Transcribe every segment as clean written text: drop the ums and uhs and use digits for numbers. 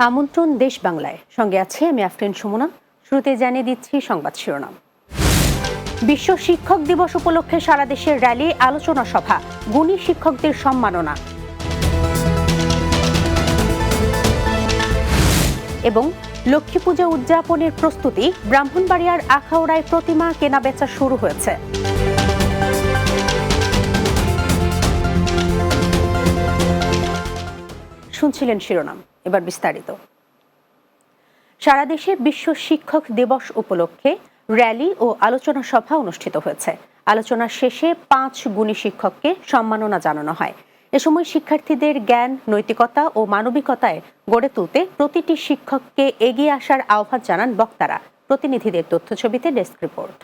আমন্ত্রণ দেশ বাংলায়, সঙ্গে আছে আমি আফরিন সুমনা। শুরুতে জানিয়ে দিচ্ছি সংবাদ শিরোনাম। বিশ্ব শিক্ষক দিবস উপলক্ষে সারা দেশের র্যালি, আলোচনা সভা, গুণী শিক্ষকদের সম্মাননা। এবং লক্ষ্মী পূজা উদযাপনের প্রস্তুতি, ব্রাহ্মণবাড়িয়ার আখাউড়ায় প্রতিমা কেনাবেচা শুরু হয়েছে। শুনছিলেন শিরোনাম, এবার বিস্তারিত। সারা দেশে বিশ্ব শিক্ষক দিবস উপলক্ষে র্যালি ও আলোচনা সভা অনুষ্ঠিত হয়েছে। আলোচনা শেষে 5 গুণী শিক্ষককে সম্মাননা জানানো হয়। এ সময় শিক্ষার্থীদের জ্ঞান, নৈতিকতা ও মানবিকতায় গড়ে তুলতে প্রতিটি শিক্ষককে এগিয়ে আসার আহ্বান জানান বক্তারা। প্রতিনিধিদের তথ্যছবিতে ডেস্ক রিপোর্ট।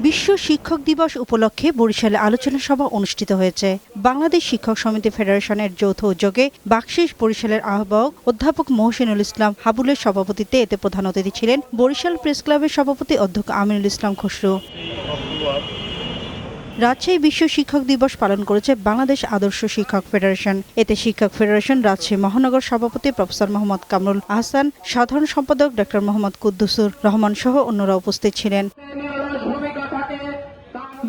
বিশ্ব শিক্ষক দিবস উপলক্ষে বরিশালে আলোচনা সভা অনুষ্ঠিত হয়েছে। বাংলাদেশ শিক্ষক সমিতি ফেডারেশনের যৌথ উদ্যোগে বাকশিস বরিশালের আহ্বায়ক অধ্যাপক মহসিনুল ইসলাম হাবুলের সভাপতিত্বে এতে প্রধান অতিথি ছিলেন বরিশাল প্রেস ক্লাবের সভাপতি অধ্যক্ষ আমিনুল ইসলাম খসরু। রাজশাহী বিশ্ব শিক্ষক দিবস পালন করেছে বাংলাদেশ আদর্শ শিক্ষক ফেডারেশন। এতে শিক্ষক ফেডারেশন রাজশাহী মহানগর সভাপতি প্রফেসর মোহাম্মদ কামরুল আহসান, সাধারণ সম্পাদক ডক্টর মোহাম্মদ কুদ্দুসুর রহমান সহ অন্যরা উপস্থিত ছিলেন।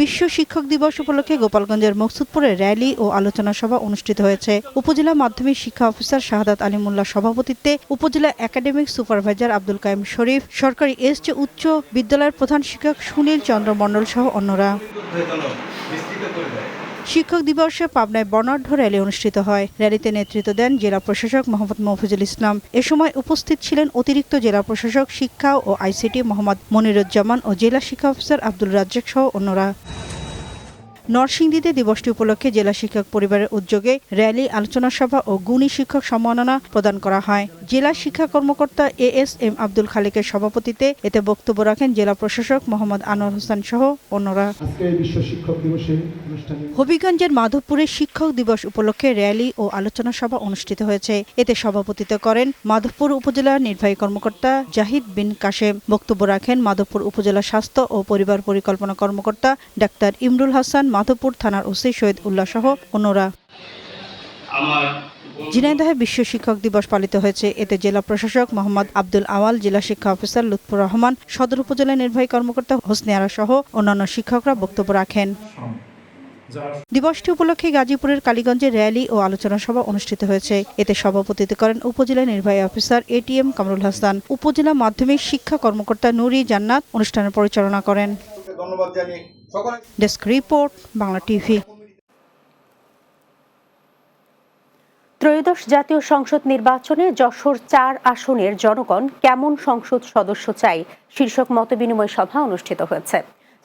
বিশ্ব শিক্ষক দিবস উপলক্ষে গোপালগঞ্জের মকসুদপুরে র্যালি ও আলোচনা সভা অনুষ্ঠিত হয়েছে। উপজেলা মাধ্যমিক শিক্ষা অফিসার শাহাদাত আলিমুল্লাহ সভাপতিত্বে উপজেলা একাডেমিক সুপারভাইজার আব্দুল কাইম শরীফ, সরকারি এসজে উচ্চ বিদ্যালয়ের প্রধান শিক্ষক সুনীল চন্দ্র মণ্ডল সহ অন্যরা। শিক্ষক দিবসে পাবনায় বর্ণাঢ্য র্যালি অনুষ্ঠিত হয়। র্যালিতে নেতৃত্ব দেন জেলা প্রশাসক মোহাম্মদ মফিজুল ইসলাম। এ সময় উপস্থিত ছিলেন অতিরিক্ত জেলা প্রশাসক শিক্ষা ও আইসিটি মোহাম্মদ মনিরুজ্জামান ও জেলা শিক্ষা অফিসার আব্দুল রাজ্জাক সহ অন্যরা। নরসিংদীতে দিবসটি উপলক্ষে জেলা শিক্ষক পরিবারের উদ্যোগে র্যালি, আলোচনা সভা ও গুণী শিক্ষক সম্মাননা প্রদান করা হয়। জেলা শিক্ষা কর্মকর্তা ASM আব্দুল খালেকের সভাপতিত্বে এতে বক্তব্য রাখেন জেলা প্রশাসক মোহাম্মদ আনোয়ার হোসেন সহ অন্যরা। হবিগঞ্জের মাধবপুরে শিক্ষক দিবস উপলক্ষে র্যালি ও আলোচনা সভা অনুষ্ঠিত হয়েছে। এতে সভাপতিত্ব করেন মাধবপুর উপজেলা নির্বাহী কর্মকর্তা জাহিদ বিন কাশেম। বক্তব্য রাখেন মাধবপুর উপজেলা স্বাস্থ্য ও পরিবার পরিকল্পনা কর্মকর্তা ডাক্তার ইমরুল হাসান, মাধবপুর থানার ওসি শহীদ উল্লাহ সহ অন্যরা। ঝিনাইদহে বিশ্ব শিক্ষক দিবস পালিত হয়েছে। এতে জেলা প্রশাসক মোহাম্মদ আব্দুল আওয়াল, জেলা শিক্ষা অফিসার লুৎফুর রহমান, সদর উপজেলা নির্বাহী কর্মকর্তা হোসনে আরা সহ অন্যান্য শিক্ষকরা বক্তব্য রাখেন। দিবসটি উপলক্ষে গাজীপুরের কালীগঞ্জে র্যালি ও আলোচনা সভা অনুষ্ঠিত হয়েছে। এতে সভাপতিত্ব করেন উপজেলা নির্বাহী অফিসার ATM কামরুল হাসান। উপজেলা মাধ্যমিক শিক্ষা কর্মকর্তা নুরি জান্নাত অনুষ্ঠানের পরিচালনা করেন। Desk report, Bangla TV. ত্রয়োদশ জাতীয় সংসদ নির্বাচনে যশোর 4 আসনের জনগণ কেমন সংসদ সদস্য চাই শীর্ষক মতবিনিময় সভা অনুষ্ঠিত হয়েছে।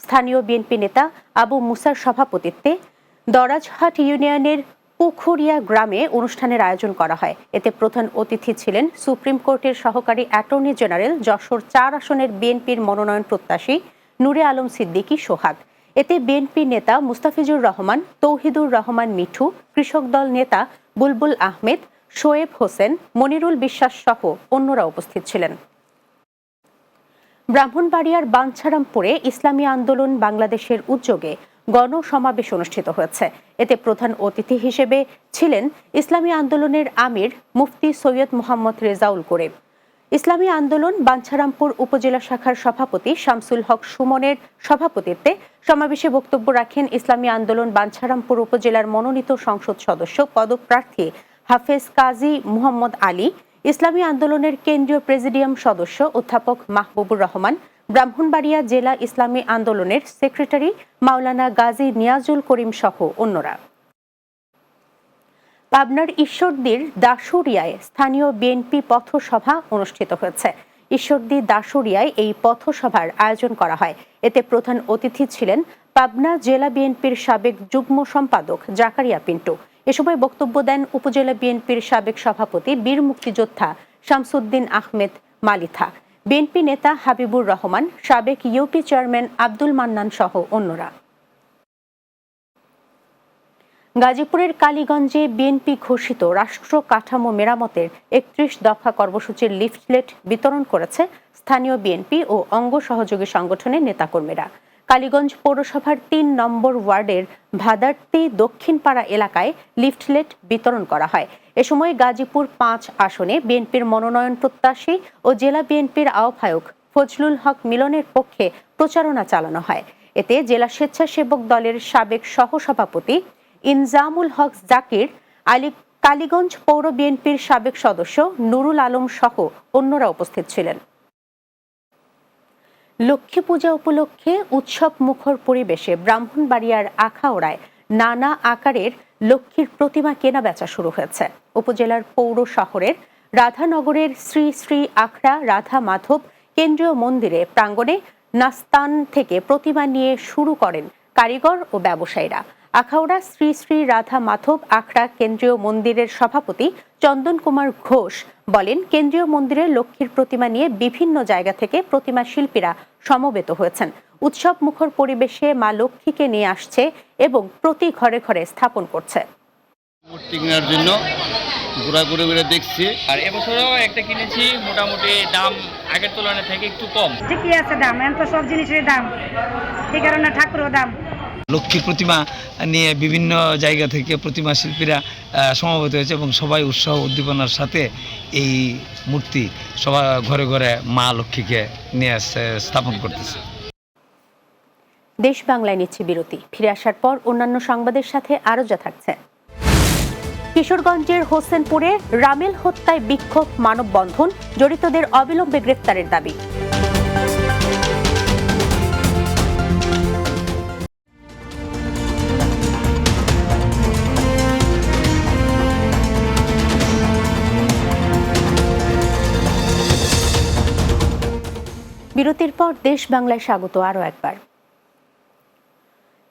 স্থানীয় বিএনপি নেতা আবু মুসার সভাপতিত্বে দরাজহাট ইউনিয়নের পুখুরিয়া গ্রামে অনুষ্ঠানের আয়োজন করা হয়। এতে প্রধান অতিথি ছিলেন সুপ্রিম কোর্টের সহকারী অ্যাটর্নি জেনারেল, যশোর 4 আসনের বিএনপির মনোনয়ন প্রত্যাশী নূরে আলম সিদ্দিকী সোহাগ। এতে বিএনপি নেতা মুস্তাফিজুর রহমান, তৌহিদুর রহমান মিঠু, কৃষক দল নেতা বুলবুল আহমেদ, শোয়েব হোসেন, মনিরুল বিশ্বাস সহ অন্যরা উপস্থিত ছিলেন। ব্রাহ্মণবাড়িয়ার বাঞ্ছারামপুরে ইসলামী আন্দোলন বাংলাদেশের উদ্যোগে গণসমাবেশ অনুষ্ঠিত হয়েছে। এতে প্রধান অতিথি হিসেবে ছিলেন ইসলামী আন্দোলনের আমির মুফতি সৈয়দ মোহাম্মদ রেজাউল করিম। ইসলামী আন্দোলন বাঞ্ছারামপুর উপজেলা শাখার সভাপতি শামসুল হক সুমনের সভাপতিত্বে সমাবেশে বক্তব্য রাখেন ইসলামী আন্দোলন বাঞ্ছারামপুর উপজেলার মনোনীত সংসদ সদস্য পদপ্রার্থী হাফেজ কাজী মুহাম্মদ আলী, ইসলামী আন্দোলনের কেন্দ্রীয় প্রেসিডিয়াম সদস্য অধ্যাপক মাহবুবুর রহমান, ব্রাহ্মণবাড়িয়া জেলা ইসলামী আন্দোলনের সেক্রেটারি মাওলানা গাজী নিয়াজুল করিম সহ অন্যরা। পাবনার ঈশ্বরদীর দাসুরিয়ায় স্থানীয় বিএনপি পথসভা অনুষ্ঠিত হয়েছে। ঈশ্বরদী দাসুরিয়ায় এই পথসভার আয়োজন করা হয়। এতে প্রধান অতিথি ছিলেন পাবনা জেলা বিএনপির সাবেক যুগ্ম সম্পাদক জাকারিয়া পিন্টু। এ সময় বক্তব্য দেন উপজেলা বিএনপির সাবেক সভাপতি বীর মুক্তিযোদ্ধা শামসুদ্দিন আহমেদ মালিথা, বিএনপি নেতা হাবিবুর রহমান, সাবেক ইউপি চেয়ারম্যান আব্দুল মান্নান সহ অন্যরা। গাজীপুরের কালীগঞ্জে বিএনপি ঘোষিত রাষ্ট্র কাঠামো মেরামতের 31 দফা কর্মসূচির লিফলেট বিতরণ করেছে স্থানীয় বিএনপি ও অঙ্গ সহযোগী সংগঠনের নেতাকর্মীরা। কালীগঞ্জ পৌরসভার ৩ নম্বর ওয়ার্ডের ভাদার্তি দক্ষিণপাড়া এলাকায় লিফলেট বিতরণ করা হয়। এ সময় গাজীপুর ৫ আসনে বিএনপির মনোনয়ন প্রত্যাশী ও জেলা বিএনপির আহ্বায়ক ফজলুল হক মিলনের পক্ষে প্রচারণা চালানো হয়। এতে জেলা স্বেচ্ছাসেবক দলের সাবেক সহসভাপতি ইনজামুল হক জাকির, কালীগঞ্জ পৌর বিএনপির সাবেক সদস্য নুরুল আলম সহ অন্যরা উপস্থিত ছিলেন। লক্ষ্মী পূজা উপলক্ষে উৎসব মুখর পরিবেশে ব্রাহ্মণবাড়িয়ার আখাউড়ায় নানা আকারের লক্ষ্মীর প্রতিমা কেনা বেচা শুরু হয়েছে। উপজেলার পৌর শহরের রাধানগরের শ্রী শ্রী আখড়া রাধা মাধব কেন্দ্রীয় মন্দিরে প্রাঙ্গণে নাস্তান থেকে প্রতিমা নিয়ে শুরু করেন কারিগর ও ব্যবসায়ীরা। আখাউড়া শ্রী শ্রী রাধা মাধব আখড়া কেন্দ্রীয় মন্দিরের সভাপতি চন্দন কুমার ঘোষ বলেন, কেন্দ্রীয় মন্দিরে লক্ষ্মীর প্রতিমা নিয়ে বিভিন্ন জায়গা থেকে প্রতিমা শিল্পীরা সমবেত হয়েছেন। উৎসব মুখর পরিবেশে মা লক্ষ্মীকে নিয়ে আসছে এবং প্রতি ঘরে ঘরে স্থাপন করছে। মূর্তি কেনার জন্য ঘোরাঘুরি করে দেখছি, আর এবছরও একটা কিনেছি, মোটামুটি দাম আগের তুলনায় থেকে একটু কম। ঠিকই আছে দাম, এখন তো সব জিনিসের দাম, এই কারণে ঠাকুরও দাম। লক্ষ্মী প্রতিমা নিয়ে বিভিন্ন জায়গা থেকে প্রতিমা শিল্পীরা সমবেত হয়েছে এবং সবাই উৎসাহ উদ্দীপনার সাথে এই মূর্তি সবার ঘরে ঘরে মা লক্ষ্মীকে নিয়ে স্থাপন করতেছে। দেশ বাংলায় নিচ্ছে বিরতি, ফিরে আসার পর অন্যান্য সংবাদের সাথে আরো যা থাকছে। কিশোরগঞ্জের হোসেনপুরে রামেল হত্যায় বিক্ষোভ, মানববন্ধন, জড়িতদের অবিলম্বে গ্রেফতারের দাবি। বিরতির পর দেশ বাংলায় স্বাগত আরও একবার।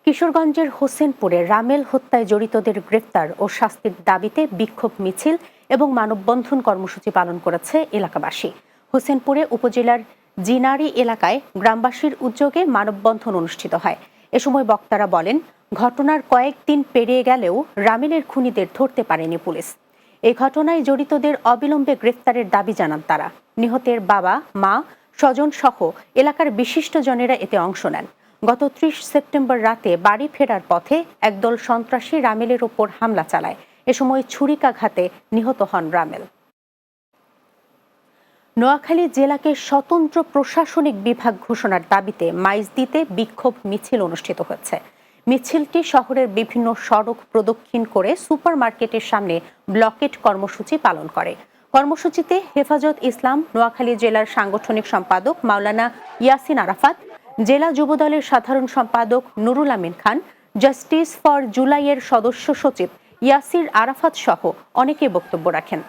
কিশোরগঞ্জের হোসেনপুরে রামেল হত্যায় জড়িতদের গ্রেফতার ও শাস্তির দাবিতে বিক্ষোভ মিছিল এবং মানববন্ধন কর্মসূচি পালন করেছে এলাকাবাসী। হোসেনপুরে উপজেলার জিনারি এলাকায় গ্রামবাসীর উদ্যোগে মানববন্ধন অনুষ্ঠিত হয়। এ সময় বক্তারা বলেন, ঘটনার কয়েকদিন পেরিয়ে গেলেও রামেলের খুনিদের ধরতে পারেনি পুলিশ। এই ঘটনায় জড়িতদের অবিলম্বে গ্রেফতারের দাবি জানান তারা। নিহতের বাবা, মা, স্বজন সহ এলাকার বিশিষ্টজনেরা এতে অংশ নেন। গত ৩০ সেপ্টেম্বর রাতে বাড়ি ফেরার পথে একদল সন্ত্রাসী রামেলের ওপর হামলা চালায়। এ সময় ছুরিকাঘাতে নিহত হন রামেল। নোয়াখালী জেলাকে স্বতন্ত্র প্রশাসনিক বিভাগ ঘোষণার দাবিতে মাইজদীতে বিক্ষোভ মিছিল অনুষ্ঠিত হয়েছে। মিছিলটি শহরের বিভিন্ন সড়ক প্রদক্ষিণ করে সুপারমার্কেটের সামনে ব্লকেট কর্মসূচি পালন করে। কর্মসূচিতে হেফাজত ইসলাম নোয়াখালী জেলার সাংগঠনিক সম্পাদক মাওলানা ইয়াসিন আরাফাত, জেলা যুবদলের সাধারণ সম্পাদক নুরুল আমিন খান, জাস্টিস ফর জুলাইয়ের সদস্য সচিব ইয়াসির আরাফাত সহ অনেকে বক্তব্য রাখেন।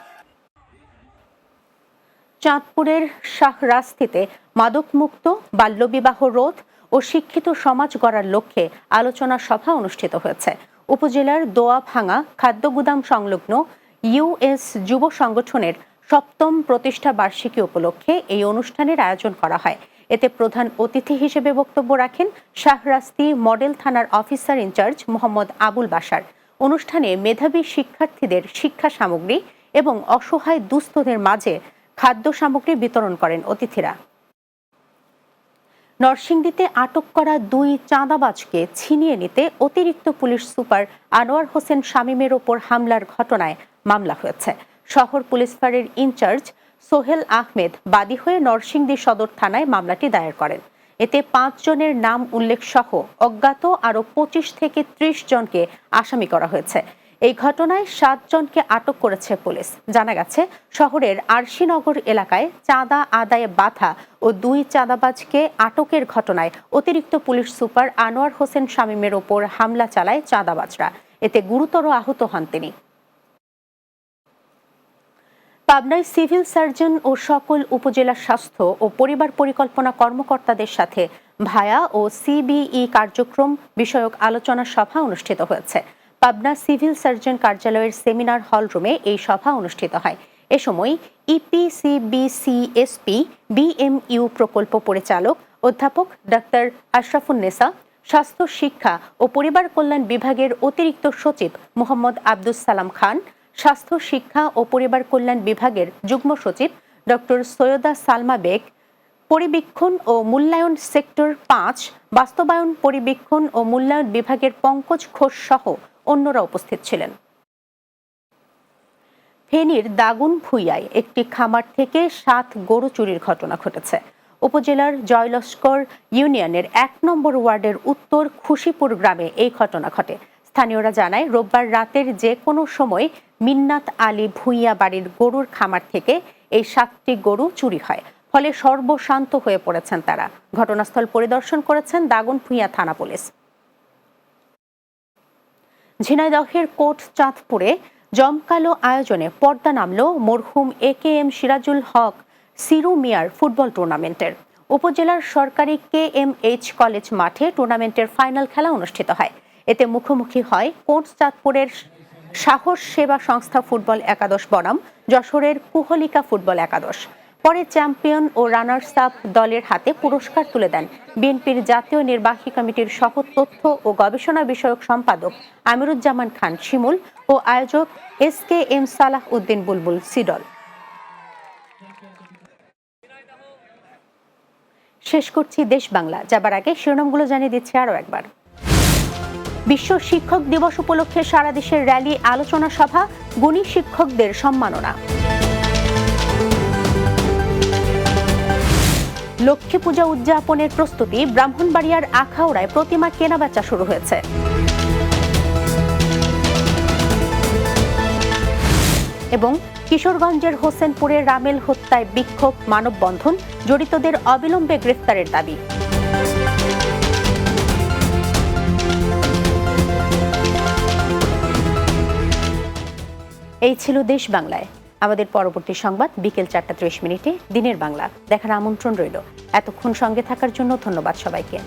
চাঁদপুরের শাহরাস্তিতে মাদকমুক্ত, বাল্যবিবাহ রোধ ও শিক্ষিত সমাজ গড়ার লক্ষ্যে আলোচনা সভা অনুষ্ঠিত হয়েছে। উপজেলার দোয়াভাঙা খাদ্য গুদাম সংলগ্ন ইউএস যুব সংগঠনের ৭ম প্রতিষ্ঠা বার্ষিকী উপলক্ষে এই অনুষ্ঠানের আয়োজন করা হয়। এতে প্রধান অতিথি হিসেবে বক্তব্য রাখেন শাহরাস্তি মডেল থানার অফিসার ইনচার্জ মোহাম্মদ আবুল বাশার। অনুষ্ঠানে মেধাবী শিক্ষার্থীদের শিক্ষা সামগ্রী এবং অসহায় দুস্থদের মাঝে খাদ্য সামগ্রী বিতরণ করেন অতিথিরা। নরসিংদীতে আটক করা 2 চাঁদাবাজকে ছিনিয়ে নিতে অতিরিক্ত পুলিশ সুপার আনোয়ার হোসেন শামীমের ওপর হামলার ঘটনায় মামলা হয়েছে। শহর পুলিশ ফাঁড়ির ইনচার্জ সোহেল আহমেদ বাদী হয়ে নরসিংদী সদর থানায় মামলাটি দায়ের করেন। এতে 5 জনের নাম উল্লেখ সহ অজ্ঞাত আরও 25 থেকে 30 জনকে আসামি করা হয়েছে। এই ঘটনায় 7 জনকে আটক করেছে পুলিশ। জানা গেছে, শহরের আরশিনগর এলাকায় চাঁদা আদায়ে বাধা ও 2 চাঁদাবাজকে আটকের ঘটনায় অতিরিক্ত পুলিশ সুপার আনোয়ার হোসেন শামীমের ওপর হামলা চালায় চাঁদাবাজরা। এতে গুরুতর আহত হন তিনি। পাবনায় সিভিল সার্জন ও সকল উপজেলা স্বাস্থ্য ও পরিবার পরিকল্পনা কর্মকর্তাদের সাথে ভায়া ও সিবিই কার্যক্রম বিষয়ক আলোচনা সভা অনুষ্ঠিত হয়েছে। পাবনা সিভিল সার্জন কার্যালয়ের সেমিনার হল রুমে এই সভা অনুষ্ঠিত হয়। এ সময় ইপিসিবিসিএসপি বিএমইউ প্রকল্প পরিচালক অধ্যাপক ডাক্তার আশরাফুন্নেসা, স্বাস্থ্য শিক্ষা ও পরিবার কল্যাণ বিভাগের অতিরিক্ত সচিব মোহাম্মদ আব্দুস সালাম খান, স্বাস্থ্য শিক্ষা ও পরিবার কল্যাণ বিভাগের যুগ্ম সচিব ডক্টর সৈয়দা সালমা বেগ, পরিবীক্ষণ ও মূল্যায়ন সেক্টর 5 বাস্তবায়ন পরিবীক্ষণ ও মূল্যায়ন বিভাগের পঙ্কজ ঘোষ সহ অন্যরা উপস্থিত ছিলেন। ফেনীর দাগনভূঞায় একটি খামার থেকে 7 গরু চুরির ঘটনা ঘটেছে। উপজেলার জয়লস্কর ইউনিয়নের 1 নম্বর ওয়ার্ডের উত্তর খুশিপুর গ্রামে এই ঘটনা ঘটে। স্থানীয়রা জানায়, রোববার রাতের যে কোনো সময় মিন্নাত আলী ভূঁইয়া বাড়ির গরুর খামার থেকে এই 7টি গরু চুরি হয়। ফলে সর্বশান্ত হয়ে পড়েছেন তারা। ঘটনাস্থল পরিদর্শন করেছেন দাগনভূঞা থানা পুলিশ। ঝিনাইদহের কোট চাঁদপুরে জমকালো আয়োজনে পর্দা নামল মরহুম AKM সিরাজুল হক সিরু মিয়ার ফুটবল টুর্নামেন্টের। উপজেলার সরকারি KMH কলেজ মাঠে টুর্নামেন্টের ফাইনাল খেলা অনুষ্ঠিত হয়। এতে মুখোমুখি হয় কোট চাঁদপুরের সাহস সেবা সংস্থা ফুটবল একাদশ বনাম যশোরের কুহলিকা ফুটবল একাদশ। পরে চ্যাম্পিয়ন ও রানার্স আপ দলের হাতে পুরস্কার তুলে দেন বিএনপির জাতীয় নির্বাহী কমিটির সহ তথ্য ও গবেষণা বিষয়ক সম্পাদক আমিরুজ্জামান খান শিমুল ও আয়োজক SKM সালাহ উদ্দিন বুলবুল সিডল। শেষ করছি দেশ বাংলা, যাবার আগে শিরোনামগুলো জানিয়ে দিচ্ছি আরও একবার। বিশ্ব শিক্ষক দিবস উপলক্ষে সারা দেশের র্যালি, আলোচনা সভা, গুণী শিক্ষকদের সম্মাননা। লক্ষ্মী পূজা উদযাপনের প্রস্তুতি, ব্রাহ্মণবাড়িয়ার আখাউড়ায় প্রতিমা কেনাবেচা শুরু হয়েছে। এবং কিশোরগঞ্জের হোসেনপুরে রামেল হত্যায় বিক্ষোভ, মানববন্ধন, জড়িতদের অবিলম্বে গ্রেফতারের দাবি। এই ছিল দেশ বাংলায়। আমাদের পরবর্তী সংবাদ বিকেল 4টা 30 মিনিটে দিনের বাংলা দেখার আমন্ত্রণ রইল। এতক্ষণ সঙ্গে থাকার জন্য ধন্যবাদ সবাইকে।